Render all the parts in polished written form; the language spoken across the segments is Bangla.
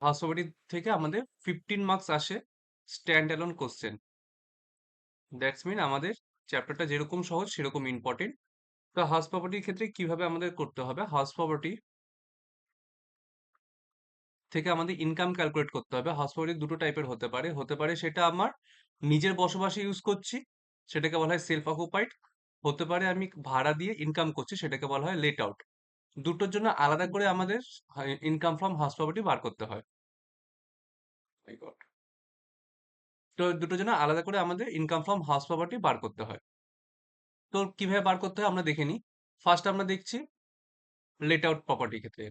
হাউস প্রপার্টি থেকে আমাদের 15 মার্কস আসে stand alone question. That's mean আমাদের চ্যাপ্টারটা যেরকম সহজ সেরকম ইম্পর্টেন্ট। তো হাউস প্রপার্টির ক্ষেত্রে কিভাবে আমাদের করতে হবে, হাউস প্রপার্টি থেকে আমাদের ইনকাম ক্যালকুলেট করতে হবে। হাউস প্রপার্টি দুটো টাইপের হতে পারে সেটা আমার নিজের বসবাসে ইউজ করছি, সেটাকে বলা হয় সেলফ অকুপাইড। হতে পারে আমি ভাড়া দিয়ে ইনকাম করছি, সেটাকে বলা হয় লেট আউট। দুটোর জন্য আলাদা করে আমাদের ইনকাম ফ্রম হাউস প্রপার্টি বার করতে হয়। My God. তো দুটোর জন্য আলাদা করে আমাদের ইনকাম ফ্রম হাউস প্রপার্টি বার করতে হয়। তো কিভাবে বার করতে হয় আমরা দেখে নিই। ফার্স্ট আমরা দেখছি লেট আউট প্রপার্টির ক্ষেত্রে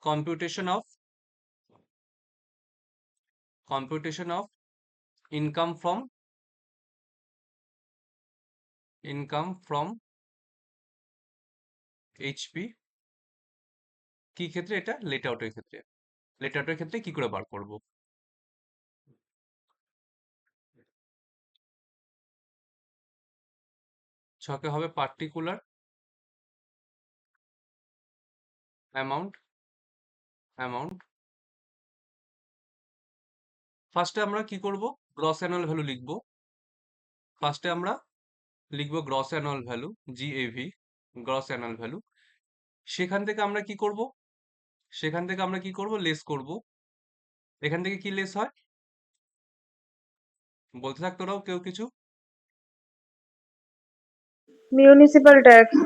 computation of computation of income from HP. কি ক্ষেত্রে? এটা লেট আউটের ক্ষেত্রে। লেট আউটের ক্ষেত্রে কি করে বার করব? ছকে হবে পার্টিকুলার অ্যামাউন্ট অ্যামাউন্ট ফার্স্টে আমরা কি করব? গ্রস অ্যানুয়াল ভ্যালু লিখব। ফার্স্টে আমরা লিখব gross annual value, GAV, gross annual value. সেখান থেকে আমরা কি করব? লেস করব। এখান থেকে কি লেস হয়? বলতে থাক তোরাও কেউ কিছু। Municipal tax.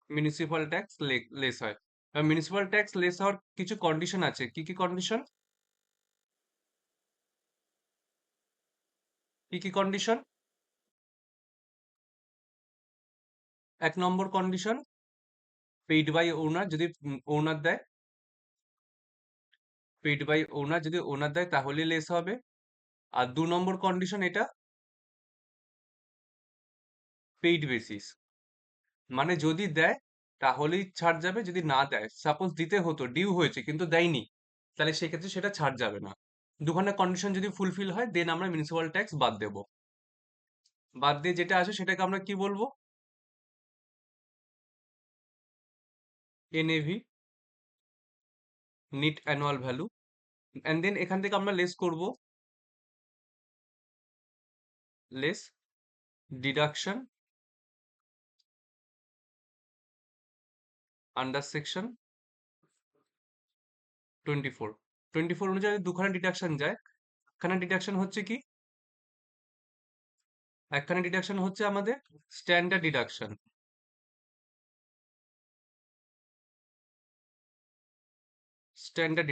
Municipal tax less হয়। মিউনিসিপাল ট্যাক্স লেস হওয়ার কিছু কন্ডিশন আছে। কি কি কন্ডিশন? কি কি কন্ডিশন? 1 নম্বর কন্ডিশন, পেইড বাই ওনার, যদি ওনার দেয়, যদি ওনার দেয় তাহলে লেস হবে। আর 2 নম্বর কন্ডিশন এটা পেইড বেসিস, মানে যদি দেয় তাহলেই ছাড় যাবে, যদি না দেয়, সাপোজ দিতে হতো, ডিউ হয়েছে কিন্তু দেয়নি, তাহলে সেক্ষেত্রে সেটা ছাড় যাবে না। দুখানা কন্ডিশন যদি ফুলফিল হয় দেন আমরা মিউনিসিপাল ট্যাক্স বাদ দেব। বাদ দিয়ে যেটা আসে সেটাকে আমরা কি বলবো? NAV, net annual value. And then এখান থেকে আমরা লেস করব, লেস ডিডাকশন আন্ডার সেকশন 24 অনুযায়ী দুখানা ডিডাকশন যায়। একখানা ডিডাকশন হচ্ছে কি? একখানা ডিডাকশন হচ্ছে আমাদের স্ট্যান্ডার্ড ডিডাকশন। স্ট্যান্ডার্ড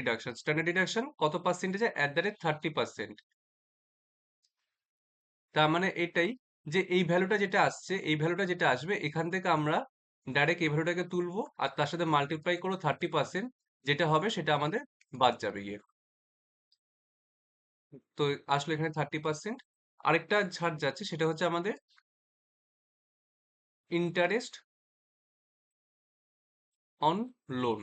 ডিডাকশন কত পার্সেন্টেজে? @30%। তার মানে এটাই, যে এই ভ্যালুটা যেটা আসছে, এই ভ্যালুটা যেটা আসবে এখান থেকে আমরা ডাইরেক্ট এই ভ্যালুটাকে তুলবো আর তার সাথে মাল্টিপ্লাই করবো 30%, যেটা হবে সেটা আমাদের বাদ যাবে গিয়ে। তো আসলে এখানে 30%। আরেকটা ছাড় যাচ্ছে, সেটা হচ্ছে আমাদের ইন্টারেস্ট অন লোন।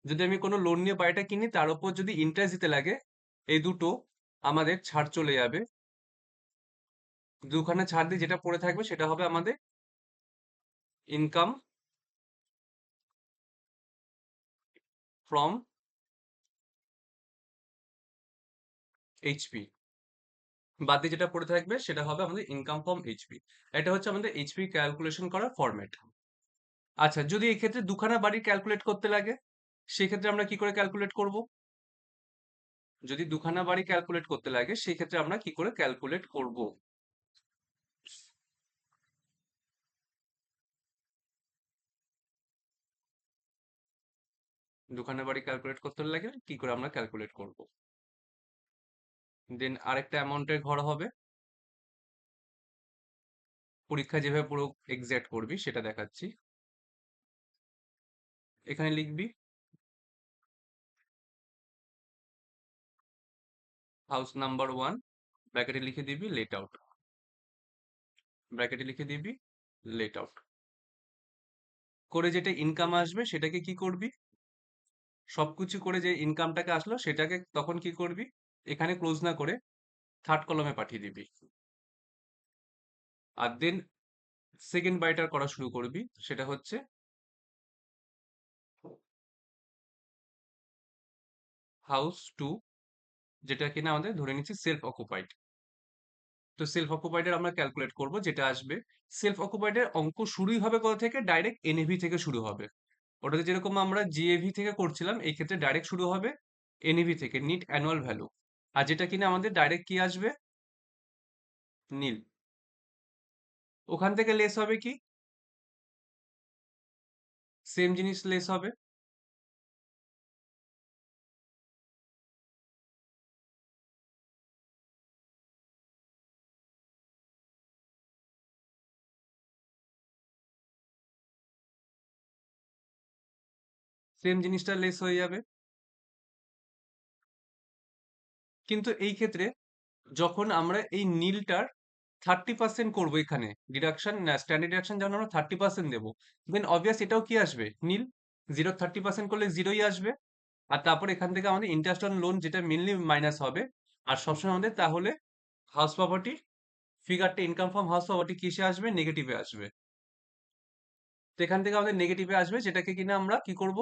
যদি আমি কোনো লোন নিয়ে বাড়িটা কিনি, তার উপর যদি ইন্টারেস্ট দিতে লাগে, এই দুটো আমাদের ছাড় চলে যাবে। দুখানা ছাড় দিয়ে যেটা পড়ে থাকবে সেটা হবে আমাদের ইনকাম ফ্রম এইচপি। বাদ দিয়ে যেটা পড়ে থাকবে সেটা হবে আমাদের ইনকাম ফ্রম এইচপি। এটা হচ্ছে আমাদের এইচপি ক্যালকুলেশন করার ফরম্যাট। আচ্ছা, যদি এই ক্ষেত্রে দুখানা বাড়ি ক্যালকুলেট করতে লাগে, সেক্ষেত্রে আমরা কি করে ক্যালকুলেট করব? যদি দুখানা বাড়ি ক্যালকুলেট করতে লাগে সেক্ষেত্রে আমরা কি করে ক্যালকুলেট করব? দুখানা বাড়ি ক্যালকুলেট করতে লাগে কি করে আমরা ক্যালকুলেট করব? দেন আরেকটা অ্যামাউন্টের ঘর হবে। পরীক্ষা যেভাবে পুরো এক্সাক্ট করবি সেটা দেখাচ্ছি। এখানে লিখবি হাউস নাম্বার 1, ব্র্যাকেটে লিখে দিবি লেট আউট, ব্র্যাকেটে লিখে দিবি লেট আউট করে যেটা ইনকাম আসবে সেটাকে কি করবি? সবকিছু করে যে ইনকামটাকে আসলো সেটাকে তখন কি করবি? এখানে ক্লোজ না করে থার্ড কলমে পাঠিয়ে দিবি। আর দেন সেকেন্ড বাড়িটার করা শুরু করবি, সেটা হচ্ছে হাউস টু, যেটা কিনা আমাদের ধরে নিচ্ছি সেলফ অকুপাইড। তো সেলফ অকুপাইড এর আমরা ক্যালকুলেট করব, যেটা আসবে সেলফ অকুপাইড এর অঙ্ক শুরুই হবে কোথা থেকে, ডাইরেক্ট এনএভি থেকে শুরু হবে। ওটাতে যেরকম আমরা জিএভি থেকে করছিলাম, এই ক্ষেত্রে ডাইরেক্ট শুরু হবে এনএভি থেকে, নিট অ্যানুয়াল ভ্যালু। আর যেটা কিনা আমাদের ডাইরেক্ট কি আসবে, নীল। ওখান থেকে লেস হবে কি, সেম জিনিস লেস হবে, সেম জিনিসটা লেস হয়ে যাবে। কিন্তু এই ক্ষেত্রে যখন আমরা এই নীলটার 30% করবো, এখানে ডিডাকশন, স্ট্যান্ডার্ড ডিডাকশন যখন আমরা 30% দেবো, দেন অবভিয়াস এটাও কি আসবে, নীল। 30% করলে জিরোই আসবে। আর তারপর এখান থেকে আমাদের ইন্টারেস্ট অন লোন, যেটা মেনলি মাইনাস হবে। আর সবসময় আমাদের তাহলে হাউস প্রপার্টি ফিগারটা, ইনকাম ফ্রম হাউস প্রপার্টি কিসে আসবে, নেগেটিভে আসবে। তো এখান থেকে আমাদের নেগেটিভে আসবে, যেটাকে কিনা আমরা কি করব,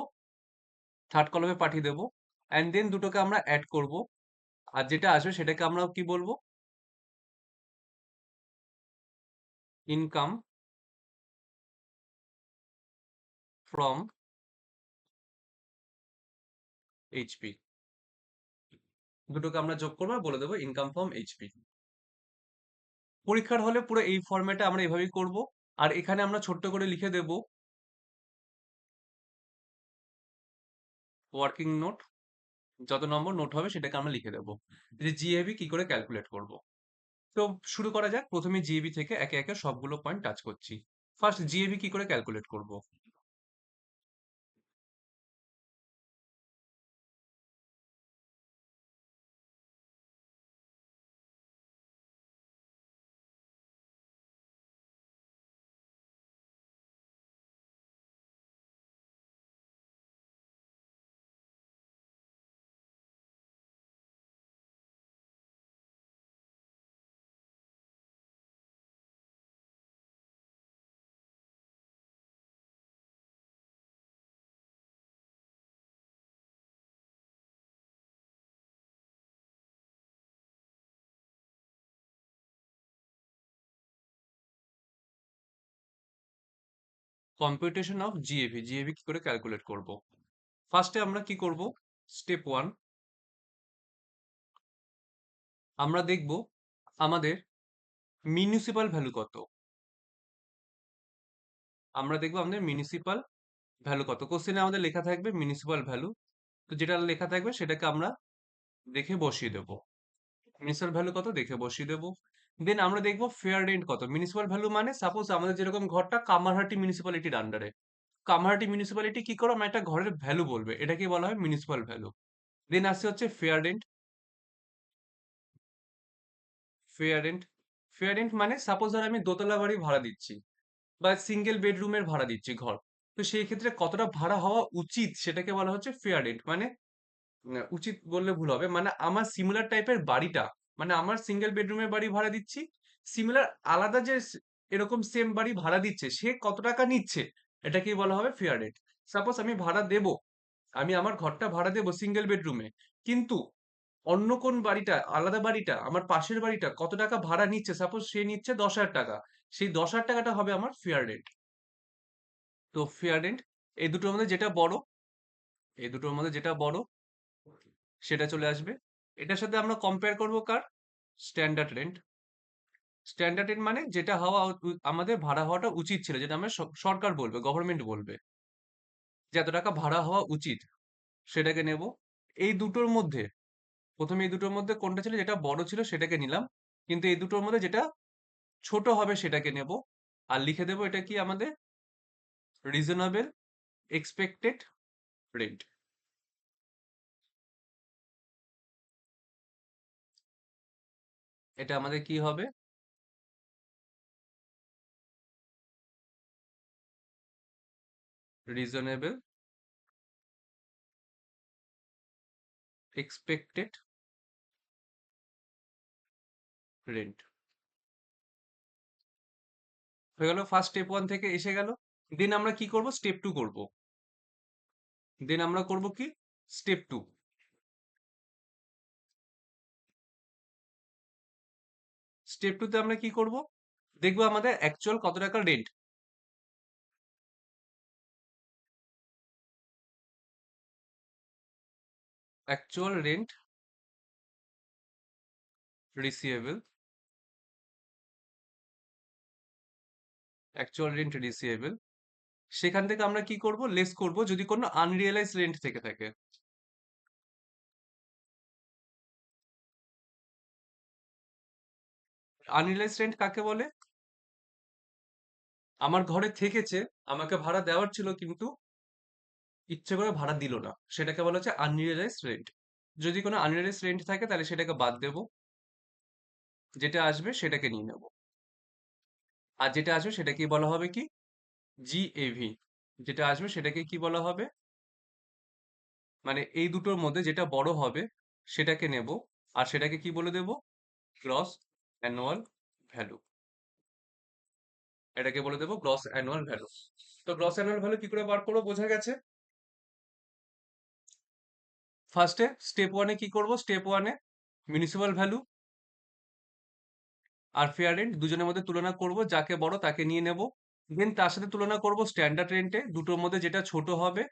থার্ড কলমে পাঠিয়ে দেবো। অ্যান্ড দেন দুটোকে আমরা অ্যাড করব। আর যেটা আসবে সেটাকে আমরা কি বলবো, ইনকাম ফ্রম এইচপি। দুটোকে আমরা যোগ করবো আর বলে দেবো ইনকাম ফ্রম এইচপি। পরীক্ষার হলে পুরো এই ফরম্যাটে আমরা এভাবেই করব। আর এখানে আমরা ছোট্ট করে লিখে দেব ওয়ার্কিং নোট, যত নম্বর নোট হবে সেটাকে আমরা লিখে দেবো, যে জিএবি কি করে ক্যালকুলেট করব। তো শুরু করা যাক, প্রথমে জিএবি থেকে একে একে সবগুলো পয়েন্ট টাচ করছি। ফার্স্ট জিএবি কি করে ক্যালকুলেট করব। কম্পিউটেশন অফ জিএভি, জিএভি কি করে ক্যালকুলেট করব। ফার্স্টে আমরা কি করব, স্টেপ ওয়ান, আমরা দেখব আমাদের মিউনিসিপাল ভ্যালু কত। আমরা দেখবো আমাদের মিউনিসিপাল ভ্যালু কত, কোশ্চেনে আমাদের লেখা থাকবে মিউনিসিপাল ভ্যালু। তো যেটা লেখা থাকবে সেটাকে আমরা দেখে বসিয়ে দেবো, মিউনিসিপাল ভ্যালু কত দেখে বসিয়ে দেবো। দেন আমরা দেখবো ফেয়ার রেন্ট কত। মিউনিসিপাল ভ্যালু মানে সাপোজ আমাদের যেরকম ঘরটা কামারহাটি মিউনিসিপ্যালিটির আন্ডারে, কামারহাটি মিউনিসিপ্যালিটি কি করে আমার একটা ঘরের ভ্যালু বলবে, এটাকে বলা হয় মিউনিসিপাল ভ্যালু। দেন আসছে হচ্ছে fair rent. Fair rent, fair rent মানে সাপোজ ধর আমি দোতলা বাড়ি ভাড়া দিচ্ছি বা সিঙ্গেল বেডরুমের ভাড়া দিচ্ছি ঘর, তো সেই ক্ষেত্রে কতটা ভাড়া হওয়া উচিত সেটাকে বলা হচ্ছে ফেয়ার রেন্ট। মানে উচিত বললে ভুল হবে, মানে আমার সিমিলার টাইপের বাড়িটা, মানে আমার সিঙ্গেল বেডরুমের বাড়ি ভাড়া দিচ্ছি, সিমিলার আলাদা যে এরকম সেম বাড়ি ভাড়া দিচ্ছে সে কত টাকা নিচ্ছে, এটাকেই বলা হবে ফেয়ার রেট। সাপোজ আমি ভাড়া দেব, আমি আমার ঘরটা ভাড়া দেবো সিঙ্গেল বেডরুমে, কিন্তু অন্য কোন বাড়িটা, আলাদা বাড়িটা, আমার পাশের বাড়িটা কত টাকা ভাড়া নিচ্ছে, সাপোজ সে নিচ্ছে 10,000 টাকা, সেই 10,000 টাকাটা হবে আমার ফেয়ার রেট। তো ফেয়ার রেট, এই দুটোর মধ্যে যেটা বড়, এই দুটোর মধ্যে যেটা বড় সেটা চলে আসবে। এটার সাথে আমরা কম্পেয়ার করব কার, স্ট্যান্ডার্ড রেন্ট। স্ট্যান্ডার্ড রেন্ট মানে যেটা হওয়া আমাদের ভাড়া হওয়াটা উচিত ছিল, যেটা আমরা সরকার বলবে, গভর্নমেন্ট বলবে যে এত টাকা ভাড়া হওয়া উচিত, সেটাকে নেব। এই দুটোর মধ্যে, প্রথমে এই দুটোর মধ্যে কোনটা ছিল যেটা বড় ছিল সেটাকে নিলাম, কিন্তু এই দুটোর মধ্যে যেটা ছোট হবে সেটাকে নেব। আর লিখে দেব এটা কি আমাদের রিজনেবল এক্সপেক্টেড রেন্ট। এটা আমাদের কি হবে, রিজনেবল এক্সপেক্টেড রেন্ট। হয়ে গেল, ফার্স্ট স্টেপ ওয়ান থেকে এসে গেল। দেন আমরা কি করব, স্টেপ টু করব। দেন আমরা করব কি, স্টেপ টু। স্টেপ 2 তে আমরা কি করব? দেখবো আমাদের অ্যাকচুয়াল কত টাকা rent. Actual rent receivable, actual rent receivable. সেখান থেকে আমরা কি করব? লেস করব যদি কোনো আনরিয়ালাইজড রেন্ট থেকে থাকে। আনরিয়ালাইজড রেন্ট কাকে বলে? আমার ঘরে থেকেছে, আমাকে ভাড়া দেওয়ার ছিল কিন্তু ইচ্ছে করে ভাড়া দিল না। সেটাকে বলা হচ্ছে আনরিয়ালাইজড রেন্ট। যদি কোনো আনরিয়ালাইজড রেন্ট থাকে তাহলে সেটাকে বাদ দেব। যেটা আসবে সেটাকে নিয়ে নেব। আর যেটা আসবে সেটাকেই বলা হবে কি? জিএভি। যেটা আসবে সেটাকে কি বলা হবে? মানে এই দুটোর মধ্যে যেটা বড় হবে সেটাকে নেব, আর সেটাকে কি বলে দেব? Gross annual value. এটাকে বলে দেব গ্রস অ্যানুয়াল ভ্যালু। তো গ্রস অ্যানুয়াল ভ্যালু কি করে বার করবো বোঝা গেছে। ফার্স্টে স্টেপ ওয়ানে কি করব? স্টেপ ওয়ানে মিউনিসিপাল ভ্যালু আর ফেয়ার রেন্ট দুজনের মধ্যে তুলনা করব, যাকে বড় তাকে নিয়ে নেব। দেন তার সাথে তুলনা করব স্ট্যান্ডার্ড রেন্টে, দুটোর মধ্যে যেটা ছোট হবে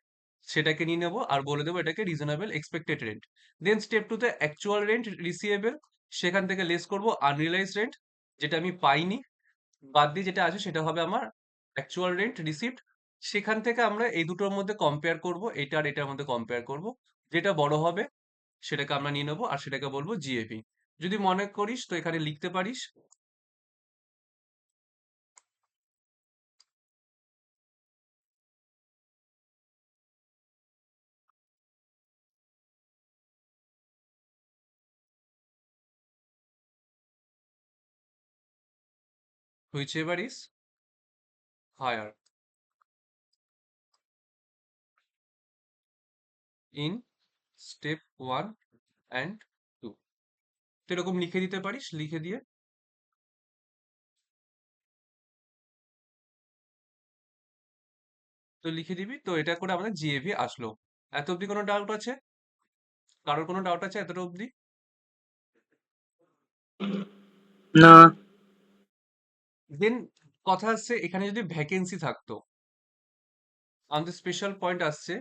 সেটাকে নিয়ে নেব আর বলে দেবো এটাকে reasonable expected rent. Then step two তে অ্যাকচুয়াল রেন্ট রিসিভেবল, সেখান থেকে লেস করব আনরিয়ালাইজড রেন্ট, যেটা আমি পাইনি, বাদ দিয়ে যেটা আছে সেটা হবে আমার অ্যাকচুয়াল রেন্ট রিসিভড। সেখান থেকে আমরা এই দুটোর মধ্যে কম্পেয়ার করব, এটা আর এটার মধ্যে কম্পেয়ার করব, যেটা বড় হবে সেটাকে আমরা নিয়ে নেবো আর সেটাকে বলবো জিএপি। যদি মনে করিস তো এখানে লিখতে পারিস whichever is higher in step 1 and 2। তো এরকম লিখে দিতে পারিস, লিখে দিয়ে তো লিখে দিবি, তো এটা করে আমাদের জিএভি আসলো। এত অবধি কোনো ডাউট আছে? কারোর কোনো ডাউট আছে এতটা অবধি? না। দেন কথা আসছে এখানে যদি ভ্যাকেন্সি থাকতো, আমাদের স্পেশাল পয়েন্ট আসছে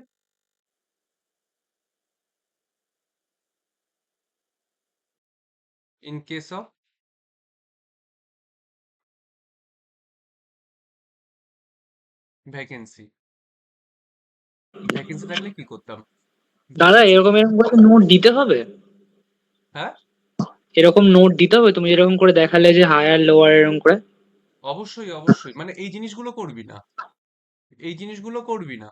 in case of vacancy. Vacancy থাকলে কি করতাম? দাদা, ভ্যাকেন্সি এরকম এরকম করে নোট দিতে হবে? হ্যাঁ, এরকম নোট দিতে হবে তুমি যেরকম করে দেখালে যে হায়ার লোয়ার এরকম করে? অবশ্যই অবশ্যই, মানে এই জিনিসগুলো করবি না, এই জিনিসগুলো করবি না,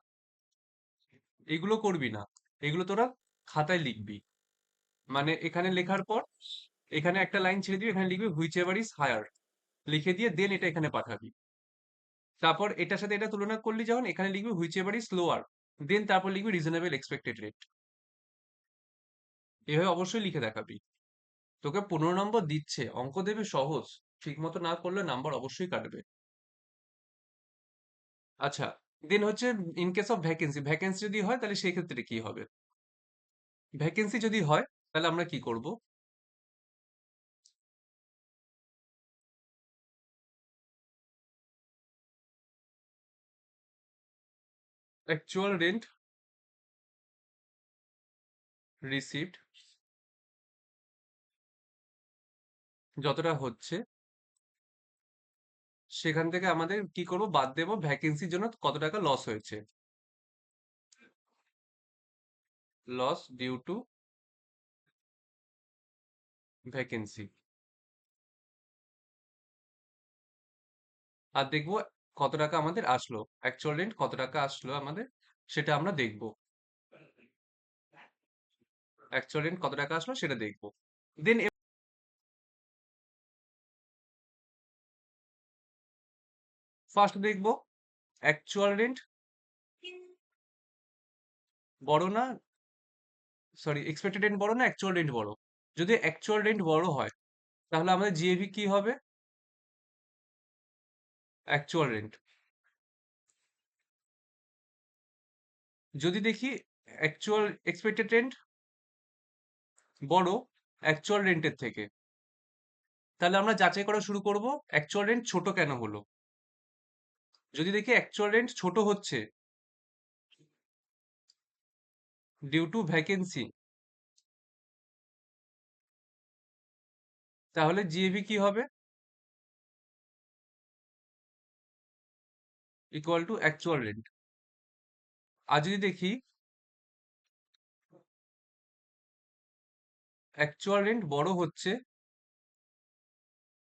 এগুলো করবি না, এগুলো তোরা খাতায় লিখবি। মানে এখানে লেখার পর এখানে একটা লাইন ছেড়ে দিবি, এখানে লিখবি হুইচ এভার ইজ হায়ার, লিখে দিয়ে দেন এটা এখানে পাঠাবি। তারপর এটার সাথে এটা তুলনা করলি যখন এখানে লিখবি হুইচ এভার ইজ লোয়ার, দেন তারপর লিখবি রিজনেবল এক্সপেক্টেড রেট। এভাবে অবশ্যই লিখে দেখাবি। তোকে 15 নম্বর দিচ্ছে, অঙ্ক দেবে সহজ, ঠিক মতো না করলে নাম্বার অবশ্যই কাটবে। আচ্ছা, দেন হচ্ছে in case of vacancy, vacancy যদি হয় তাহলে সেই ক্ষেত্রে কি হবে? ভ্যাকেন্সি যদি হয় তাহলে আমরা কি করব? অ্যাকচুয়াল রেন্ট রিসিভড যতটা হচ্ছে সেখান থেকে আমাদের কি করব? বাদ দেব ভ্যাকেন্সির জন্য কত টাকা লস হয়েছে, লস ডিউ টু ভ্যাকেন্সি। আর দেখব কত টাকা আমাদের আসলো, অ্যাকচুয়াল রেন্ট কত টাকা আসলো আমাদের, সেটা আমরা দেখব। অ্যাকচুয়াল রেন্ট কত টাকা আসলো সেটা দেখব। দেন ফার্স্ট দেখব অ্যাকচুয়াল রেন্ট বড় না, সরি এক্সপেক্টেড রেন্ট বড় না অ্যাকচুয়াল রেন্ট বড়? যদি অ্যাকচুয়াল রেন্ট বড় হয় তাহলে আমাদের জিএভি কি হবে? Actual rent. যদি দেখি অ্যাকচুয়াল এক্সপেক্টেড রেন্ট বড় অ্যাকচুয়াল রেন্টের থেকে, তাহলে আমরা যাচাই করা শুরু করব অ্যাকচুয়াল রেন্ট ছোট কেন হলো। যদি দেখি অ্যাকচুয়াল রেন্ট ছোট হচ্ছে ডিউ টু ভ্যাকেন্সি, তাহলে জিএভি কি হবে? Equal to actual rent. আর যদি দেখি অ্যাকচুয়াল রেন্ট বড় হচ্ছে,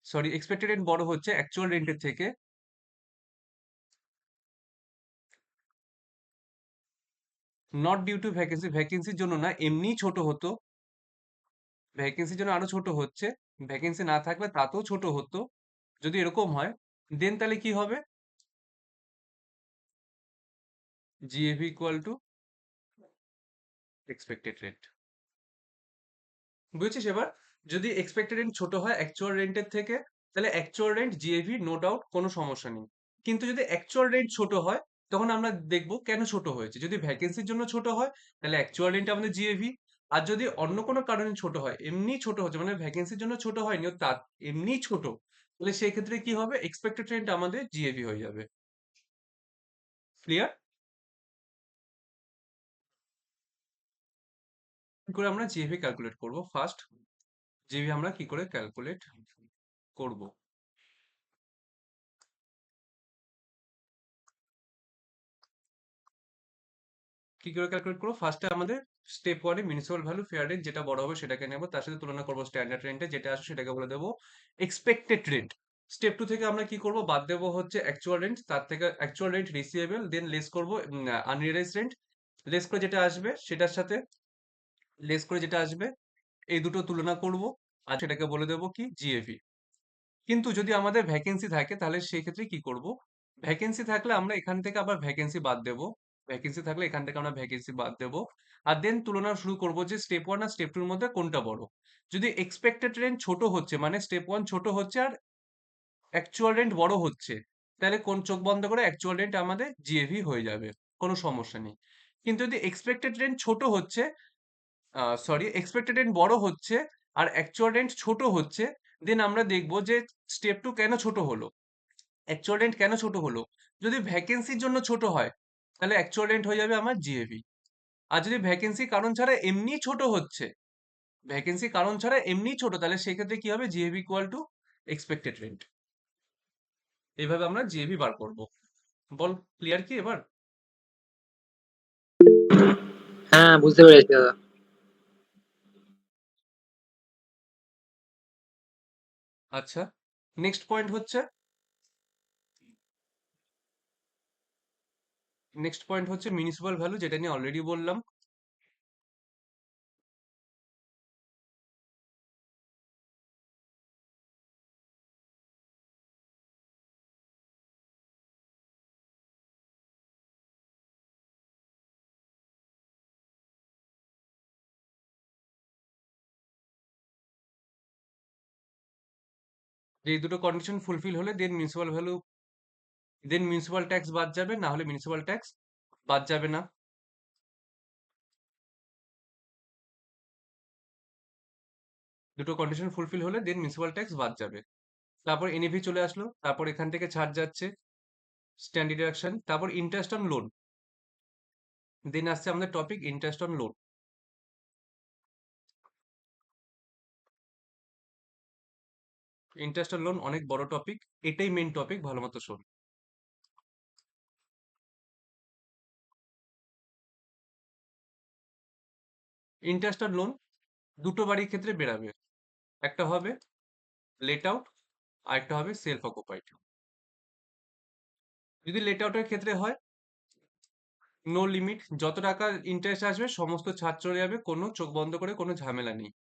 সরি এক্সপেক্টেড রেন্ট বড় হচ্ছে অ্যাকচুয়াল রেন্টের থেকে, নট ডিউ টু ভ্যাকেন্সি, ভ্যাকেন্সির জন্য না, এমনিই ছোট হতো, ভ্যাকেন্সির জন্য আরো ছোট হচ্ছে, ভ্যাকেন্সি না থাকলে তাতেও ছোট হতো। যদি এরকম হয় দেন তাহলে কি হবে? জিএভি ইকুয়াল টু এক্সপেক্টেড রেন্ট। বুঝেছিস এবার? যদি এক্সপেক্টেড রেন্ট ছোট হয় অ্যাকচুয়াল রেন্টের থেকে, তাহলে অ্যাকচুয়াল রেন্ট জিএভি নো ডাউট কোনো সমস্যা নেই। কিন্তু যদি অ্যাকচুয়াল রেন্ট ছোট হয় তখন আমরা দেখব কেন ছোট হয়েছে। যদি ভ্যাকেন্সির জন্য ছোট হয় তাহলে অ্যাকচুয়াল রেন্ট আমাদের জিএভি। আর যদি অন্য কোনো কারণে ছোট হয়, এমনি ছোট হচ্ছে মানে ভ্যাকেন্সির জন্য ছোট হয়নি, ও তার এমনি ছোট, তাহলে সেই ক্ষেত্রে কি হবে? এক্সপেক্টেড রেন্ট আমাদের জিএভি হয়ে যাবে। ক্লিয়ার? কি করে আমরা জিএভি ক্যালকুলেট করব? ফার্স্ট জিএভি আমরা কি করে ক্যালকুলেট করব? কি করে ক্যালকুলেট করবো? ফার্স্টে আমাদের স্টেপ ওয়ানে মিউনিসিপাল ভ্যালু ফেয়ার রেন্ট যেটা বড় হবে সেটাকে নেবো, তার সাথে তুলনা করবো স্ট্যান্ডার্ড রেন্টে যেটা আসে সেটাকে বলে দেবো এক্সপেক্টেড রেন্ট। স্টেপ টু থেকে আমরা কি করব? বাদ দেবো হচ্ছে অ্যাকচুয়াল রেন্ট, তার থেকে অ্যাকচুয়াল রেন্ট রিসিভেবল, দেন লেস করবো আনরিয়ালাইজ রেন্ট। লেস করে যেটা আসবে সেটার সাথে লেস করে যেটা আসবে এই দুটো তুলনা করব, আর সেটাকে বলে দেবো কি জিএভি। কিন্তু যদি আমাদের ভ্যাকেন্সি থাকে তাহলে সেই ক্ষেত্রে কি করব? ভ্যাকেন্সি থাকলে আমরা এখান থেকে আবার ভ্যাকেন্সি বাদ দেব, ভ্যাকেন্সি থাকলে এখান থেকে আমরা ভ্যাকেন্সি বাদ দেব, আর দেন তুলনা শুরু করব যে স্টেপ ওয়ান আর স্টেপ টুর মধ্যে কোনটা বড়। যদি এক্সপেক্টেড রেন্ট ছোট হচ্ছে মানে স্টেপ ওয়ান ছোট হচ্ছে আর অ্যাকচুয়াল রেন্ট বড় হচ্ছে, তাহলে কোন চোখ বন্ধ করে অ্যাকচুয়াল রেন্ট আমাদের জিএভি হয়ে যাবে, কোনো সমস্যা নেই। কিন্তু যদি এক্সপেক্টেড রেন্ট ছোট হচ্ছে, সরি এক্সপেক্টেড রেন্ট বড় হচ্ছে আর অ্যাকচুয়াল রেন্ট ছোট হচ্ছে, দেন আমরা দেখব যে স্টেপ টু কেন ছোট হলো, অ্যাকচুয়াল রেন্ট কেন ছোট হলো। যদি ভ্যাকেন্সির জন্য ছোট হয় তাহলে অ্যাকচুয়াল রেন্ট হয়ে যাবে আমার জিএভি। আর যদি ভ্যাকেন্সি কারণ ছাড়া এমনি ছোট হচ্ছে, ভ্যাকেন্সি কারণ ছাড়া এমনি ছোট, তাহলে সেই ক্ষেত্রে কি হবে? জিএভি ইকুয়াল টু এক্সপেক্টেড রেন্ট। এইভাবে আমরা জিএভি বার করব। বল ক্লিয়ার কি এবার? হ্যাঁ, বুঝতে পেরেছি দাদা। আচ্ছা, নেক্সট পয়েন্ট হচ্ছে, নেক্সট পয়েন্ট হচ্ছে মিউনিসিপাল ভ্যালু, যেটা নিয়ে অলরেডি বললাম। যে এই দুটো কন্ডিশন ফুলফিল হলে দেন মিউনিসিপাল ভ্যালু, দেন মিউনিসিপাল ট্যাক্স বাদ যাবে, না হলে মিউনিসিপাল ট্যাক্স বাদ যাবে না। দুটো কন্ডিশন ফুলফিল হলে দেন মিউনিসিপাল ট্যাক্স বাদ যাবে। তারপর এনএভি চলে আসলো, তারপর এখান থেকে ছাড় যাচ্ছে স্ট্যান্ড ডিডাকশন, তারপর ইন্টারেস্ট অন লোন, দেন আসছে আমাদের topic interest on loan. Interest on loan অনেক বড় টপিক, এটাই মেন টপিক, ভালো মতো শোন। ইন্টারেস্ট অন লোন দুটো বাড়ির ক্ষেত্রে বেরাবে, একটা হবে লেট আউট আর একটা হবে সেলফ অকুপাইড। যদি লেট আউটের ক্ষেত্রে হয় নো লিমিট, যত টাকা ইন্টারেস্ট আসবে সমস্ত ছাড় চলে যাবে, কোনো চোখ বন্ধ করে কোনো ঝামেলা নেই।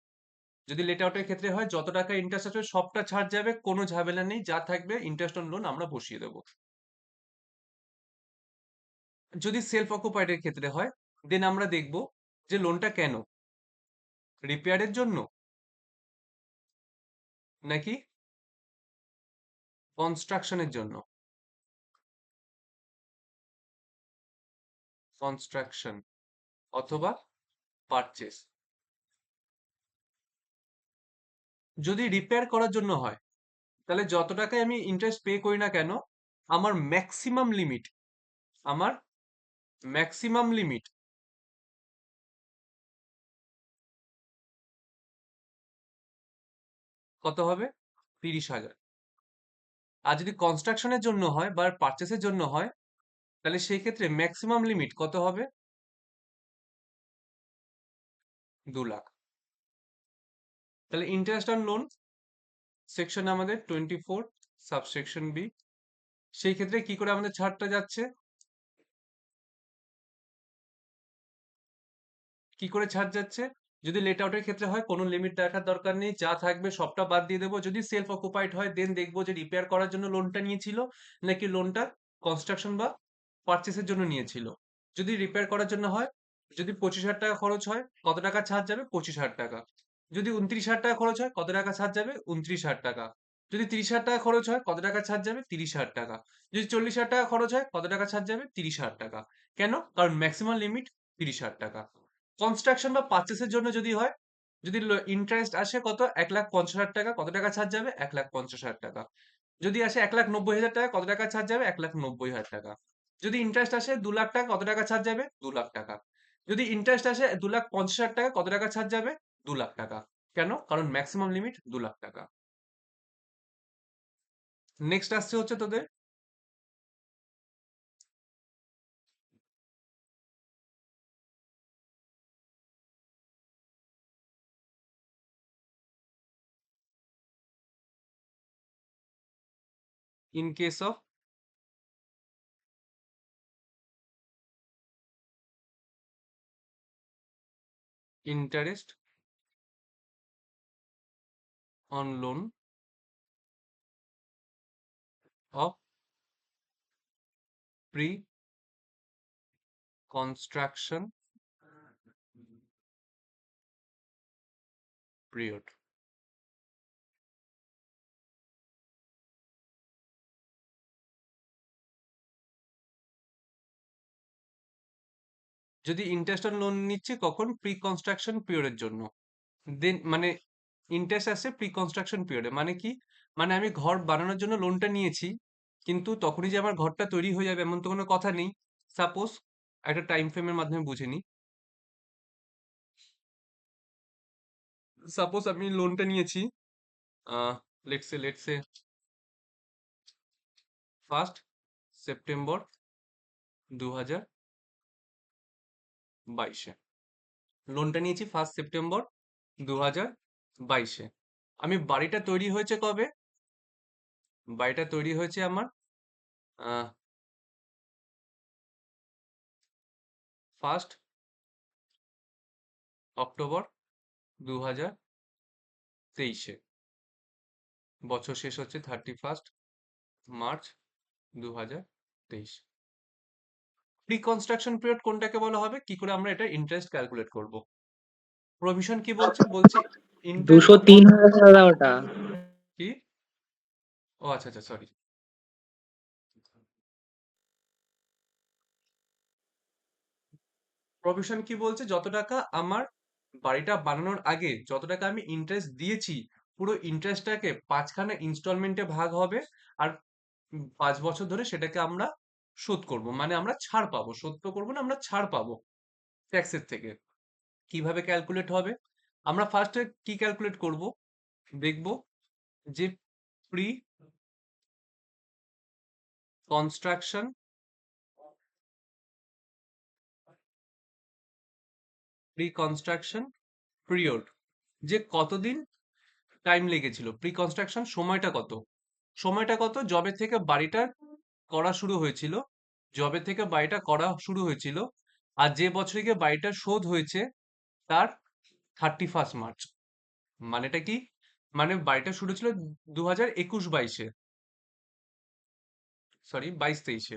যদি লেট আউটের ক্ষেত্রে হয় যত টাকা ইন্টারেস্ট আসবে সবটা ছাড় যাবে, কোনো ঝামেলা নেই, যা থাকবে ইন্টারেস্ট অন লোন আমরা বসিয়ে দেবো। যদি সেলফ অকুপাইড এর ক্ষেত্রে হয় দেন আমরা দেখব যে লোনটা কেন, রিপেয়ারের জন্য নাকি কনস্ট্রাকশনের জন্য। কনস্ট্রাকশন অথবা পারচেস। যদি রিপেয়ার করার জন্য হয় তাহলে যত টাকায় আমি ইন্টারেস্ট পে করি না কেন, আমার ম্যাক্সিমাম লিমিট কত হবে? 30,000। আর যদি কনস্ট্রাকশনের জন্য হয় বা পারচেসের জন্য হয় তাহলে সেই ক্ষেত্রে ম্যাক্সিমাম লিমিট কত হবে? 2 লাখ। তাহলে ইন্টারেস্ট অন লোন সেকশন আমাদের 24 সাবসেকশন বি। সেই ক্ষেত্রে কি করে আমাদের ছাড়টা যাচ্ছে? কি করে ছাড় যাচ্ছে? যদি লেট আউটের ক্ষেত্রে হয় কোনো লিমিট দেখার দরকার নেই, যা থাকবে সবটা বাদ দিয়ে দেবো। যদি সেলফ অকুপাইড হয় দেন দেখবো যে রিপেয়ার করার জন্য লোনটা নিয়েছিল নাকি লোনটা কনস্ট্রাকশন বা পারচেসের জন্য নিয়েছিল। যদি রিপেয়ার করার জন্য হয়, যদি 25,000 টাকা খরচ হয় কত টাকা ছাড় যাবে? 25,000 টাকা। যদি 29,000 টাকা খরচ হয় কত টাকা ছাড় যাবে? 29,000 টাকা। যদি 30,000 টাকা খরচ হয় কত টাকা ছাড় যাবে? 30,000 টাকা। যদি 40,000 টাকা খরচ হয় কত টাকা ছাড় যাবে? 30,000 টাকা। কেন? কারণ ম্যাক্সিমাম লিমিট 30,000 টাকা। কনস্ট্রাকশন বা পারচেসের জন্য যদি হয়, যদি ইন্টারেস্ট আসে কত? 1,50,000 টাকা, কত টাকা ছাড় যাবে? 1,50,000 টাকা। যদি আসে 1,90,000 টাকা, কত টাকা ছাড় যাবে? 1,90,000 টাকা। যদি ইন্টারেস্ট আসে 2 লাখ টাকা, কত টাকা ছাড় যাবে? 2 লাখ টাকা। যদি ইন্টারেস্ট আসে 2,50,000 টাকা, কত টাকা ছাড় যাবে? 2 লাখ টাকা। কেন? কারণ ম্যাক্সিমাম লিমিট 2 লাখ টাকা। নেক্সট আসছে হচ্ছে তোদের in case of interest on loan of pre construction period. যদি ইন্টারেস্ট অন লোন নিচ্ছি কখন? প্রি কনস্ট্রাকশন পিরিয়ডের জন্য। দেন মানে ইন্টারেস্ট আসছে প্রি কনস্ট্রাকশন পিরিয়ডে। মানে কি? মানে আমি ঘর বানানোর জন্য লোনটা নিয়েছি, কিন্তু তখনই যে আমার ঘরটা তৈরি হয়ে যাবে এমন তো কোনো কথা নেই। সাপোজ একটা টাইম ফ্রেমের মাধ্যমে বুঝে নিই। সাপোজ আমি লোনটা নিয়েছি লেটস সে 1 সেপ্টেম্বর 2022-এ। লোনটা নিয়েছি 1 সেপ্টেম্বর 2022-এ। আমি বাড়িটা তৈরি হয়েছে কবে? বাড়িটা তৈরি হয়েছে আমার আহ 1 অক্টোবর 2023-এ। বছর শেষ হচ্ছে 31 মার্চ 2023। প্রি কনস্ট্রাকশন পিরিয়ড কোনটাকে বলা হবে? কি করে আমরা এটা ইন্টারেস্ট ক্যালকুলেট করব? প্রভিশন কি বলছে? বলছে ইন্টারেস্ট অন 203 হয়ে গেছে দাদা ওটা। কি? ও আচ্ছা আচ্ছা, সরি। প্রভিশন কি বলছে? যত টাকা আমার বাড়িটা বানানোর আগে যত টাকা আমি ইন্টারেস্ট দিয়েছি, পুরো ইন্টারেস্টটাকে 5খানা ইনস্টলমেন্টে ভাগ হবে। আর 5 বছর ধরে সেটাকে আমরা শোধ করব। মানে আমরা ছাড় পাবো। শোধ তো করবো না, আমরা ছাড় পাবো ট্যাক্সের থেকে। কিভাবে ক্যালকুলেট হবে? আমরা ফার্স্টে কি ক্যালকুলেট করব? দেখব যে pre construction pre construction period, যে কতদিন টাইম লেগেছিল। প্রি কনস্ট্রাকশন সময়টা কত? সময়টা কত? যবে থেকে বাড়িটা করা শুরু হয়েছিল, যবে থেকে বাড়িটা করা শুরু হয়েছিল আর যে বছরে গিয়ে বাড়িটা শোধ হয়েছে তার 31 মার্চ। মানেটা কি? মানে বাড়িটা শুরু ছিল 2021-22-এ, সরি 22-23-এ।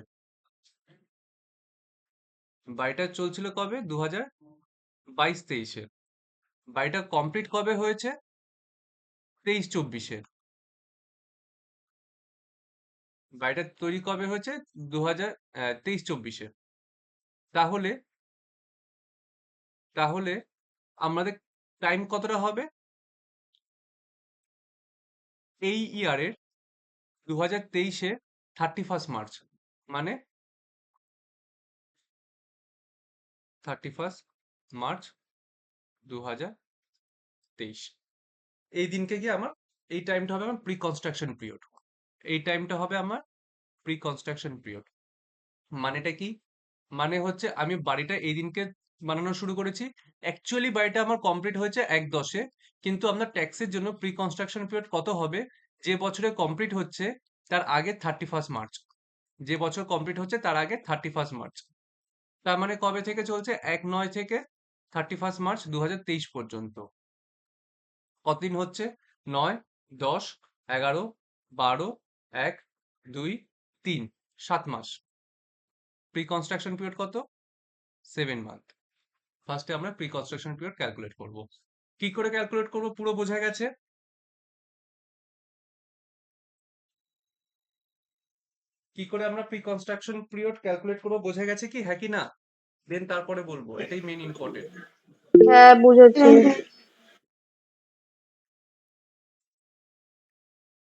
বাড়িটা চলছিল কবে? 2022-23-এ। বাড়িটা কমপ্লিট কবে হয়েছে? 23-24-এ। বাড়িটা তৈরি কবে হয়েছে? 23-24-এ। তাহলে তাহলে আমাদের টাইম কতটা হবে? এই ইয়ারের 2023-এ 31 মার্চ, মানে 31 মার্চ 2023, এই দিনকে গিয়ে আমার এই টাইমটা হবে আমার প্রি কনস্ট্রাকশন পিরিয়ড। এই টাইমটা হবে আমার প্রি কনস্ট্রাকশন পিরিয়ড। মানেটা কি? মানে হচ্ছে আমি বাড়িটা এই দিনকে বানানো শুরু করেছি। অ্যাকচুয়ালি বাড়িটা আমার কমপ্লিট হয়েছে 1/10-এ, কিন্তু আপনার ট্যাক্সের জন্য প্রি কনস্ট্রাকশন পিরিয়ড কত হবে? যে বছরে কমপ্লিট হচ্ছে তার আগে 31 মার্চ, যে বছর কমপ্লিট হচ্ছে তার আগে 31 মার্চ। তার মানে কবে থেকে চলছে? 1/9 থেকে 31 মার্চ 2023 পর্যন্ত। কতদিন হচ্ছে? 9, 10, 11, 12, 1, 2, 3, 7 মাস। প্রি কনস্ট্রাকশন পিরিয়ড কত? 7 মান্থ। ফার্স্টে আমরা প্রি কনস্ট্রাকশন পিরিয়ড ক্যালকুলেট করব। কি করে ক্যালকুলেট করব পুরো বোঝা গেছে? কি করে আমরা প্রি কনস্ট্রাকশন পিরিয়ড ক্যালকুলেট করব বোঝা গেছে কি? হ্যাঁ কি না? দেন তারপরে বলবো, এটাই মেইন ইম্পর্টেন্ট। হ্যাঁ, বুঝেছি।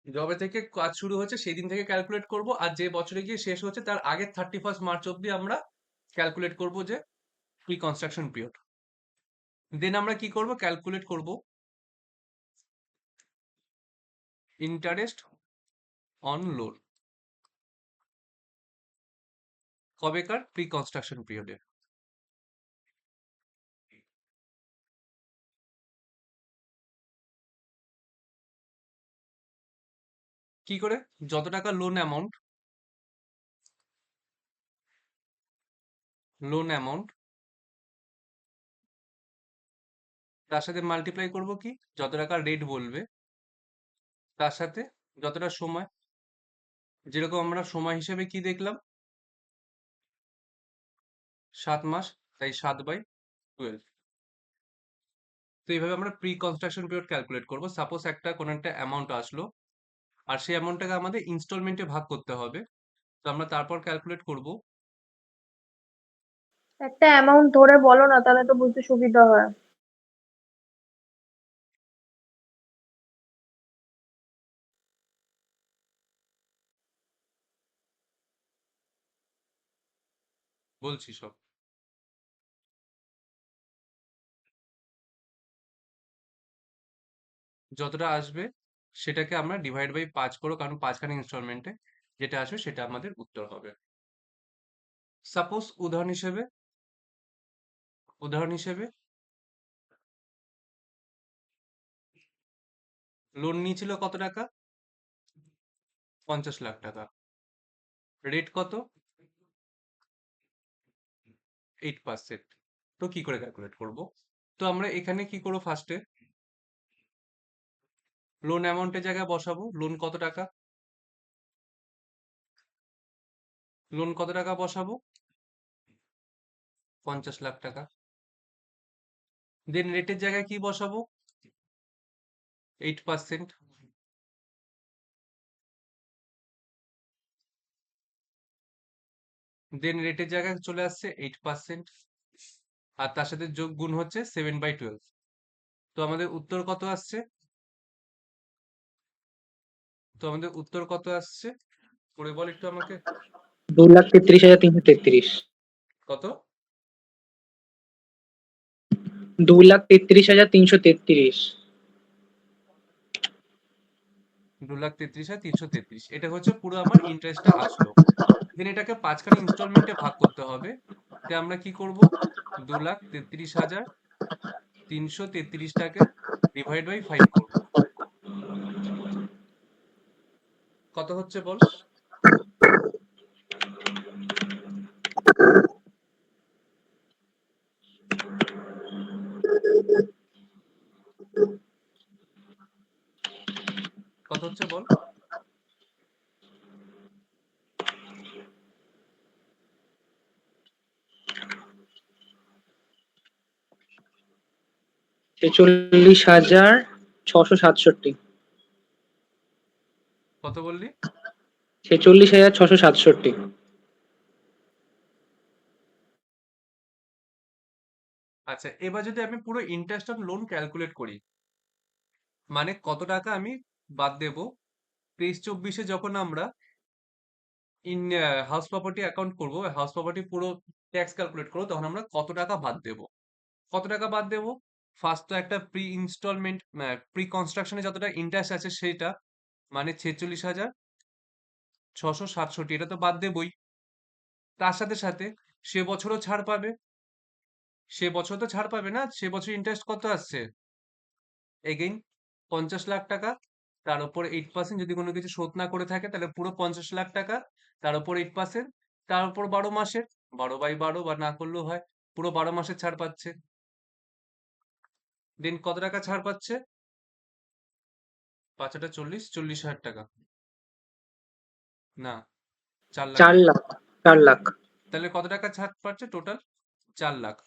যবে থেকে কাজ শুরু হচ্ছে সেই দিন থেকে ক্যালকুলেট করব, আর যে বছরে গিয়ে শেষ হচ্ছে তার আগে 31 মার্চ অবধি আমরা ক্যালকুলেট করব যে প্রি কনস্ট্রাকশন পিরিয়ড। দেন আমরা কি করব? ক্যালকুলেট করব ইন্টারেস্ট অন লোন। কবেকার? প্রি কনস্ট্রাকশন পিরিয়ডে। কি করে? যত টাকা লোন অ্যামাউন্ট তার সাথে মাল্টিপ্লাই করব কি? যত টাকা রেট বলবে তার সাথে যতটা সময়। যেরকম আমরা সময় হিসেবে কি দেখলাম? 7 মাস, তাই 7/12। তো এইভাবে আমরা প্রি কনস্ট্রাকশন পিরিয়ড ক্যালকুলেট করব। সাপোজ কোনো একটা অ্যামাউন্ট আসলো, আর সেই অ্যামাউন্টটাকে আমাদের ইনস্টলমেন্টে ভাগ করতে হবে। তো আমরা তারপর ক্যালকুলেট করব। একটা অ্যামাউন্ট ধরে বলো না, তাহলে তো বুঝতে সুবিধা হয়। বলছি সব। যতটা আসবে সেটাকে আমরা ডিভাইড বাই 5 করো, কারণ 5খানা ইনস্টলমেন্টে যেটা আসবে সেটা আমাদের উত্তর হবে। সাপোজ উদাহরণ হিসেবে লোন নিয়েছিল কত টাকা? 50 লাখ টাকা। রেট কত? 8%। তো কি করে ক্যালকুলেট করব? তো আমরা এখানে কি করবো? ফার্স্টে লোন অ্যামাউন্টের জায়গায় বসাবো লোন কত টাকা বসাবো? 50 লাখ টাকা। দেন রেটের জায়গায় কি বসাবো? 8%। দেন রেটের জায়গায় চলে আসছে 8%, আর তার সাথে যোগ গুণ হচ্ছে 7/12। তো আমাদের উত্তর কত আসছে? পড়ে বল একটু আমাকে। 2,33,333। কত? 2,33,333। 2,33,333, এটা হচ্ছে পুরো আমার ইন্টারেস্টটা আসলো। দেন এটাকে 5খানা ইনস্টলমেন্টে ভাগ করতে হবে। তাই আমরা কি করব? 2,33,333টাকে ডিভাইড বাই 5 করব। কত হচ্ছে বল? কত হচ্ছে বল? 46,667। কত বললি? 46,667। আচ্ছা, এবার যদি আমি পুরো ইন্টারেস্ট অন লোন ক্যালকুলেট করি, মানে কত টাকা আমি বাদ দেব 23-24 যখন আমরা ইন হাউস প্রপার্টি অ্যাকাউন্ট করবো, হাউস প্রপার্টি পুরো ট্যাক্স ক্যালকুলেট করবো, তখন আমরা কত টাকা বাদ দেবো? কত টাকা বাদ দেবো? ফার্স্ট তো একটা প্রি ইনস্টলমেন্ট, প্রি কনস্ট্রাকশনে যতটা ইন্টারেস্ট আছে সেটা, মানে 46,667, এটা তো বাদ দেবই। তার সাথে সাথে সে বছরও ছাড় পাবে, সে বছর তো ছাড় পাবে না, সে বছর ইন্টারেস্ট কত আসছে? এগেইন 50 লাখ টাকা, তার উপর 8%, যদি কোনো কিছু শোধ না করে থাকে তাহলে পুরো 50 লাখ টাকা, তার উপর 8%, তার উপর 12 মাসের, 12/12 বা না করলেও হয়, পুরো 12 মাসের ছাড় পাচ্ছে। দেন কত টাকা ছাড় পাচ্ছে? 5 8 40, 40,000 টাকা, না 4 লাখ চার টাকা। লাখ 4 লাখ। তাহলে কত টাকা ছাড় পাচ্ছে টোটাল? 4 লাখ।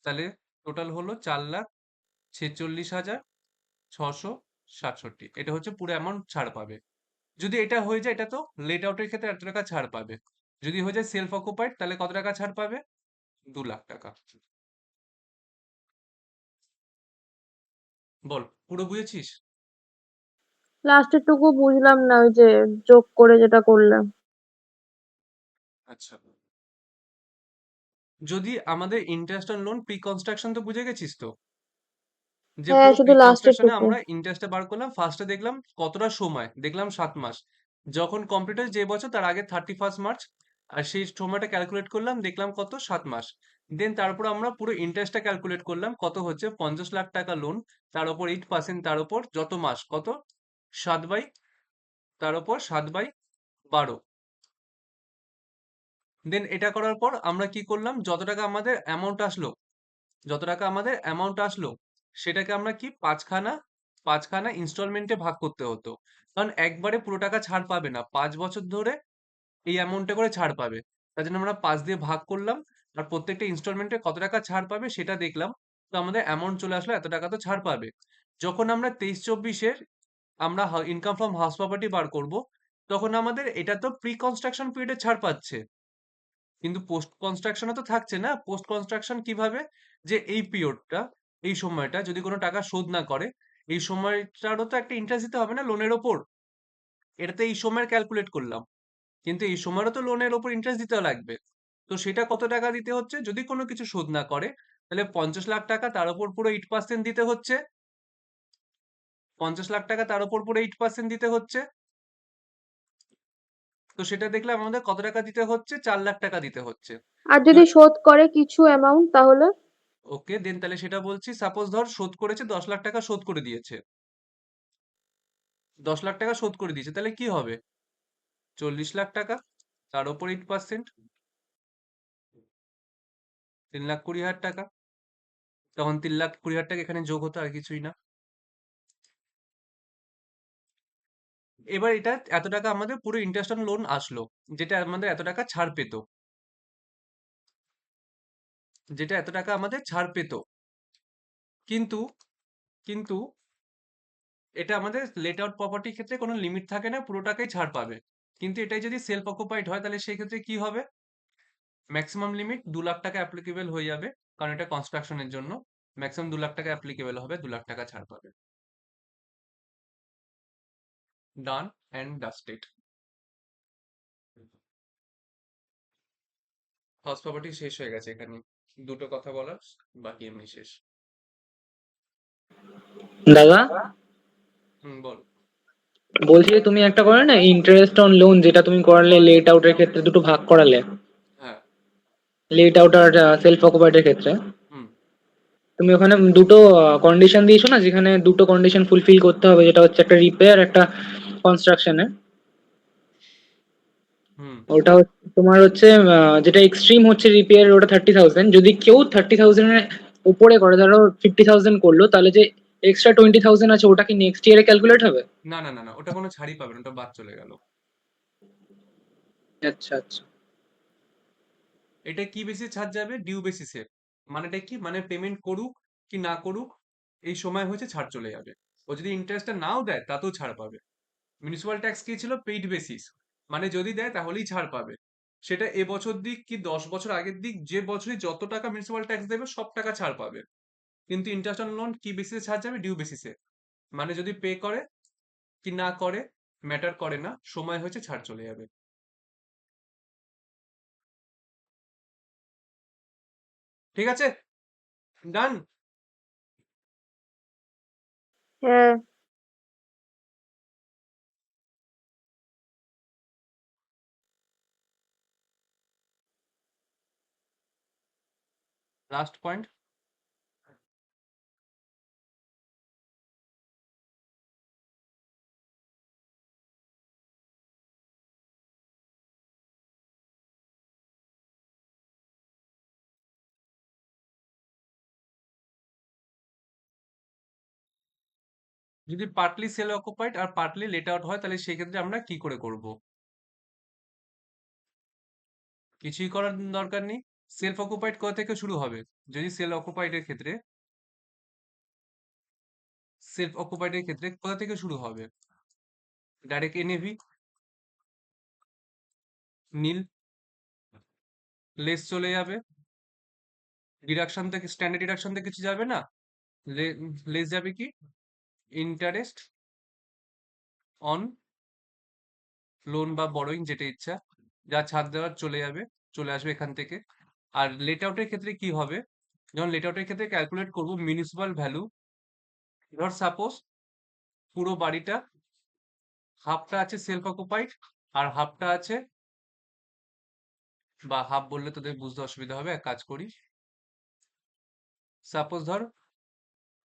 তাহলে টোটাল হলো 4,46,667, এটা হচ্ছে পুরো অ্যামাউন্ট ছাড় পাবে। যদি এটা হয়ে যায়, এটা তো লেট আউটের ক্ষেত্রে এত টাকা ছাড় পাবে। যদি হয়ে যায় সেলফ অকুপাইড, তাহলে কত টাকা ছাড় পাবে? 2 লাখ টাকা। বল, পুরো বুঝেছিস? লাস্টের টুকু বুঝলাম না, ওই যে যোগ করে যেটা করলাম। আচ্ছা, যদি আমাদের interest on loan pre construction তো বুঝে গেছিস তো, যে হ্যাঁ, পুরো শুধু প্রি লাস্টের কনস্ট্রাকশনে টুকু। আমরা ইন্টারেস্টটা বার করলাম, ফার্স্টে দেখলাম কতটা সময়, দেখলাম 7 মাস, যখন কমপ্লিট হয় যে বছর তার আগে 31 মার্চ, আর সেই সময়টা ক্যালকুলেট করলাম, দেখলাম কত, 7 মাস। দেন তারপর আমরা পুরো ইন্টারেস্টটা ক্যালকুলেট করলাম, কত হচ্ছে, 50 লাখ টাকা লোন, তার উপর 8%, তার উপর যত মাস, কত, 7 বাই, তার উপর 7/12। দেন এটা করার পর আমরা কি করলাম, যত টাকা আমাদের অ্যামাউন্ট আসলো, যত টাকা আমাদের অ্যামাউন্ট আসলো, সেটাকে আমরা কি পাঁচখানা, পাঁচখানা ইনস্টলমেন্টে ভাগ করতে হতো। কারণ একবারে পুরো টাকা ছাড় পাবে না, 5 বছর ধরে এই অ্যামাউন্টে করে ছাড় পাবে। তার জন্য আমরা 5 দিয়ে ভাগ করলাম, আর প্রত্যেকটা ইনস্টলমেন্টে কত টাকা ছাড় পাবে সেটা দেখলাম। তো আমাদের অ্যামাউন্ট চলে আসলো, এত টাকা তো ছাড় পাবে। যখন আমরা 23-24-এর আমরা ইনকাম ফ্রম হাউস প্রপার্টি বার করব, তখন আমাদের এটা তো প্রি কনস্ট্রাকশন পিরিয়ডে ছাড় পাচ্ছে, কিন্তু পোস্ট কনস্ট্রাকশনে তো থাকছে না। পোস্ট কনস্ট্রাকশন কিভাবে, যে এই পিরিয়ডটা, এই সময়টা যদি কোনো টাকা শোধ না করে, এই সময়টারও তো একটা ইন্টারেস্ট দিতে হবে না লোনের ওপর, এটাতে এই সময়ের ক্যালকুলেট করলাম, কিন্তু এই সময়েরও তো লোনের ওপর ইন্টারেস্ট দিতে লাগবে। তো সেটা কত টাকা দিতে হচ্ছে, যদি কোনো কিছু শোধ না করে, তাহলে 50 লাখ টাকা, তার উপর পুরো 8% দিতে হচ্ছে, 50 লাখ টাকা তার উপর পুরো 8% দিতে হচ্ছে। তো সেটা দেখলাম আমাদের কত টাকা দিতে হচ্ছে, 4 লাখ টাকা দিতে হচ্ছে। আর তো যদি শোধ করে কিছু অ্যামাউন্ট তাহলে? ওকে, দেন তাহলে সেটা বলছি, সাপোজ ধর শোধ করেছে, 10 লাখ টাকা শোধ করে দিয়েছে, 10 লাখ টাকা শোধ করে দিয়েছে, তাহলে কি হবে, 40 লাখ টাকা, তার উপর 8%, 3,20,000 টাকা। তখন 3,20,000 টাকা এখানে যোগ হতো, আর কিছুই না। এবার এটা এত টাকা আমাদের পুরো ইন্টারেস্ট অন লোন আসলো, যেটা আমাদের এত টাকা ছাড় পেত, যেটা এত টাকা আমাদের ছাড় পেত। কিন্তু কিন্তু এটা আমাদের লেট আউট প্রপার্টির ক্ষেত্রে কোনো লিমিট থাকে না, পুরো টাকাই ছাড় পাবে। কিন্তু এটাই যদি সেলফ অকুপাইড হয়, তাহলে সেই ক্ষেত্রে কি হবে, ম্যাক্সিমাম লিমিট 2 লাখ টাকা অ্যাপ্লিকেবল হয়ে যাবে, কারণ এটা কনস্ট্রাকশনের জন্য। ম্যাক্সিমাম 2 লাখ টাকা অ্যাপ্লিকেবল হবে, 2 লাখ টাকা ছাড় পাবে। Done and dusted. House property শেষ হয়ে গেছে, এখানে দুটো কথা বলার বাকি, এমনি শেষ। দাদা, হুম, বল। বলছি যে তুমি একটা করে না ইন্টারেস্ট অন লোন, যেটা তুমি করালে লেট আউটের ক্ষেত্রে দুটো ভাগ করালে, হ্যাঁ। লেট আউট আর সেলফ অকুপাইডের ক্ষেত্রে, হুম। তুমি ওখানে দুটো কন্ডিশন দিয়েছো না, যেখানে দুটো কন্ডিশন ফুলফিল করতে হবে, যেটা হচ্ছে একটা রিপেয়ার, একটা কনস্ট্রাকশনে। হুম। ওটা তোমার হচ্ছে যেটা এক্সট্রিম হচ্ছে রিপেয়ার, ওটা 30,000। যদি কেউ 30,000-এর উপরে করে, ধরো 50,000 করলো, তাহলে যে এক্সট্রা 20,000 আছে, ওটা কি নেক্সট ইয়ারে ক্যালকুলেট হবে? না না না না, ওটা কোনো ছাড়ই পাবে না, ওটা বাদ চলে গেল। আচ্ছা আচ্ছা। এটা কি বেসিস ছাড় যাবে, ডিউ বেসিসে। মানেটা কি, মানে পেমেন্ট করুক কি না করুক, এই সময় হচ্ছে ছাড় চলে যাবে। ও যদি ইন্টারেস্টটা নাও দেয়, তাতেও ছাড় পাবে। মিউনিসিপাল ট্যাক্স কি ছিল, পেইড বেসিস, মানে যদি দেয় তাহলেই ছাড় পাবে। সেটা এবছর দিক কি 10 বছর আগের দিক, যে বছরই যত টাকা মিউনিসিপাল ট্যাক্স দেবে, সব টাকা ছাড় পাবে। কিন্তু ইন্টারেস্ট অন লোন কি বেসিসে ছাড় যাবে, ডিউ বেসিসে, মানে যদি পে করে কি না করে, ম্যাটার করে না, সময় হয়েছে, ছাড় চলে যাবে। ঠিক আছে, ডান। হ্যাঁ। লাস্ট পয়েন্ট, যদি পার্টলি সেল অকুপাইড আর পার্টলি লেট আউট হয় তাহলে সেই ক্ষেত্রে আমরা কি করে করব? কিছুই করার দরকার নেই। সেলফ অকুপাইড কোথা থেকে শুরু হবে? যদি সেল অকুপাইডের ক্ষেত্রে সেলফ অকুপাইডের ক্ষেত্রে কোথা থেকে শুরু হবে? ডাইরেক্ট এনএভি, নীল, লেস চলে যাবে, ডিডাকশন থেকে স্ট্যান্ডার্ড ডিডাকশন থেকে কিছু যাবে না, লেস যাবে কি ইন্টারেস্ট অন লোন বা বরোইং, যেটা ইচ্ছা, যা ছাড় দেওয়ার চলে যাবে, চলে আসবে এখান থেকে। আর লেট আউটের ক্ষেত্রে কি হবে? যখন লেট আউটের ক্ষেত্রে ক্যালকুলেট করব মিউনিসিপাল ভ্যালু, ধর সাপোজ পুরো বাড়িটা হাফটা আছে সেলফ অকুপাইড আর হাফটা আছে, বা হাফ বললে তোদের বুঝতে অসুবিধা হবে, এক কাজ করি, সাপোজ ধর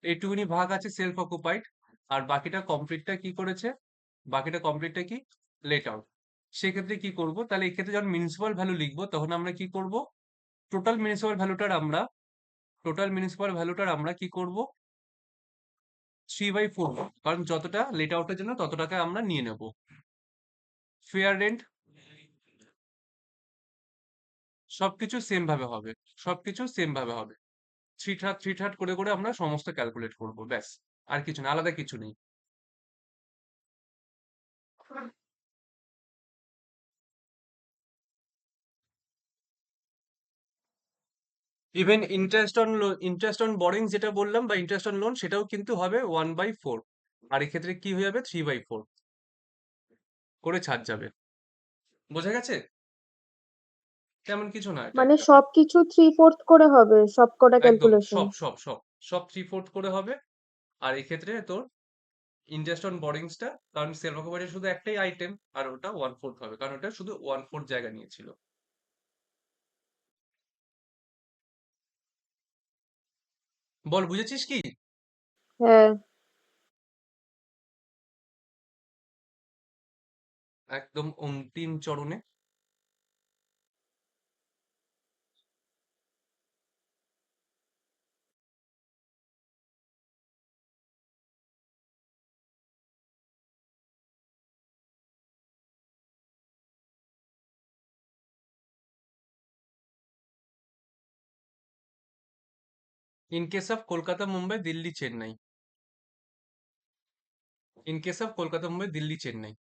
এইটুকুনি ভাগ আছে সেলফ অকুপাইড আর বাকিটা কমপ্লিটটা কি করেছে, বাকিটা কমপ্লিটটা কি লেট আউট। সেক্ষেত্রে কি করব? তাহলে এক্ষেত্রে যখন মিউনিসিপাল ভ্যালু লিখবো তখন আমরা কি করব? টোটাল মিউনিসিপাল ভ্যালুটার আমরা টোটাল মিউনিসিপাল ভ্যালুটার আমরা কি করব? 3/4, কারণ যতটা লেট আউটের জন্য ততটাকে আমরা নিয়ে নেব। ফেয়ার রেন্ট, সবকিছু সেম ভাবে হবে, সবকিছু সেম ভাবে হবে। থ্রি থার্ড করে করে আমরা সমস্ত ক্যালকুলেট করব, ব্যাস। আর কিছু না, আলাদা কিছু নেই। ইভেন ইন্টারেস্ট অন বরিং যেটা বললাম বা ইন্টারেস্ট অন লোন, সেটাও কিন্তু হবে 1/4। আর এক্ষেত্রে কি হয়ে যাবে? 3/4 করে ছাড় যাবে। বোঝা গেছে? তেমন কিছু না এটা মানে একটা। সবকিছু 3/4 করে হবে সবকটা একদম ক্যালকুলেশন? সব 3/4 করে হবে। আর এক্ষেত্রে তোর ইন্টারেস্ট অন বরিংসটা, কারণ সেলফ অকুপাইডের শুধু একটাই আইটেম, আর ওটা 1/4 হবে কারণ ওটা শুধু 1/4 জায়গা নিয়েছিল। বল, বুঝেছিস কি? হ্যাঁ। একদম অন্তিম চরণে। In case of Kolkata, Mumbai, Delhi, Chennai. In case of Kolkata, Mumbai, Delhi, Chennai,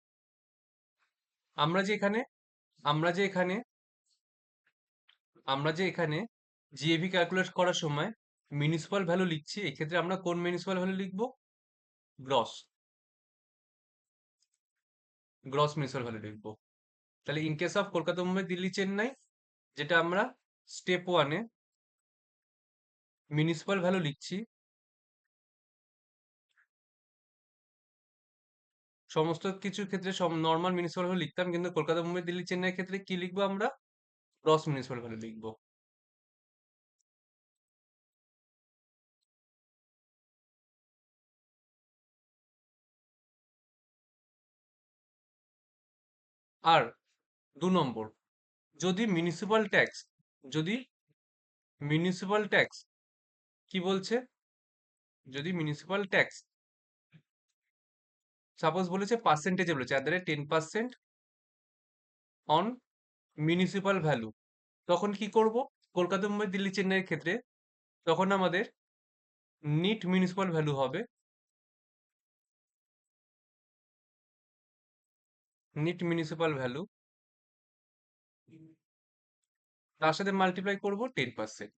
আমরা যে এখানে আমরা যে এখানে আমরা যে এখানে জিএভি ক্যালকুলেট করার সময় মিউনিসিপাল ভ্যালু লিখছি, এক্ষেত্রে আমরা কোন মিউনিসিপাল ভ্যালু লিখবো? গ্রস, গ্রস মিউনিসিপাল ভ্যালু লিখবো। তাহলে in case of Kolkata, Mumbai, Delhi, Chennai, যেটা আমরা স্টেপ ওয়ানে মিউনিসিপাল ভ্যালু লিখছি, সমস্ত কিছুর ক্ষেত্রে সব নর্মাল মিউনিসিপাল ভ্যালু লিখতাম, কিন্তু কলকাতা, মুম্বাই, দিল্লি, চেন্নাইয়ের ক্ষেত্রে কি লিখবো? আমরা গ্রস মিউনিসিপাল ভ্যালু লিখবো। আর 2 নম্বর, যদি মিউনিসিপাল ট্যাক্স যদি মিউনিসিপাল ট্যাক্স কি বলছে? যদি মিউনিসিপাল ট্যাক্স সাপোজ বলেছে পার্সেন্টেজে বলেছে, 10% অন মিউনিসিপাল ভ্যালু, তখন কি করব? কলকাতা, মুম্বাই, দিল্লি, চেন্নাইয়ের ক্ষেত্রে তখন আমাদের নিট মিউনিসিপাল ভ্যালু হবে, নিট মিউনিসিপাল ভ্যালু, তার সাথে মাল্টিপ্লাই করব 10%,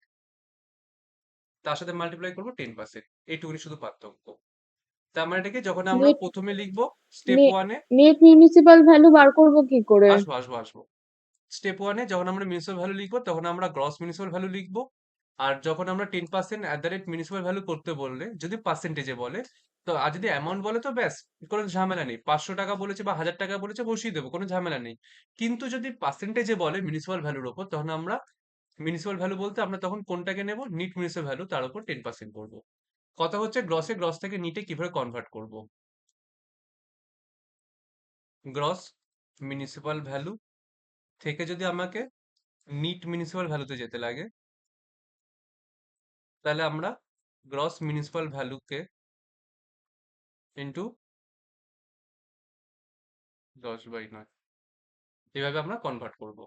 তার সাথে মাল্টিপ্লাই করব 10%, এইটুকুনি শুধু পার্থক্য। তার মানে এটাকে যখন আমরা নেট প্রথমে লিখবো স্টেপ ওয়ানে, নেট মিউনিসিপাল ভ্যালু বার করব কি করে? আসবো স্টেপ ওয়ানে যখন আমরা মিউনিসিপাল ভ্যালু লিখবো তখন আমরা গ্রস মিউনিসিপাল ভ্যালু লিখবো। আর যখন আমরা 10% at the rate municipal value করতে বললে, যদি পার্সেন্টেজে বলে তো, আর যদি অ্যামাউন্ট বলে তো ব্যাস, কোনো ঝামেলা নেই, 500 টাকা বলেছে বা 1000 টাকা বলেছে বসিয়ে দেবো, কোনো ঝামেলা নেই। কিন্তু যদি পার্সেন্টেজে বলে মিউনিসিপাল ভ্যালুর ওপর, তখন আমরা মিউনিসিপাল ভ্যালু বলতে আমরা তখন কোনটাকে নেব, নিট মিউনিসিপাল ভ্যালু, তার উপর 10% করবো। কথা হচ্ছে গ্রস থেকে নিটে কিভাবে কনভার্ট করব। গ্রস মিউনিসিপাল ভ্যালু থেকে যদি আমাকে নিট মিউনিসিপাল ভ্যালুতে যেতে লাগে, তাহলে আমরা গ্রস মিউনিসিপাল ভ্যালুকে ইন্টু 10/9 এভাবে আমরা কনভার্ট করব।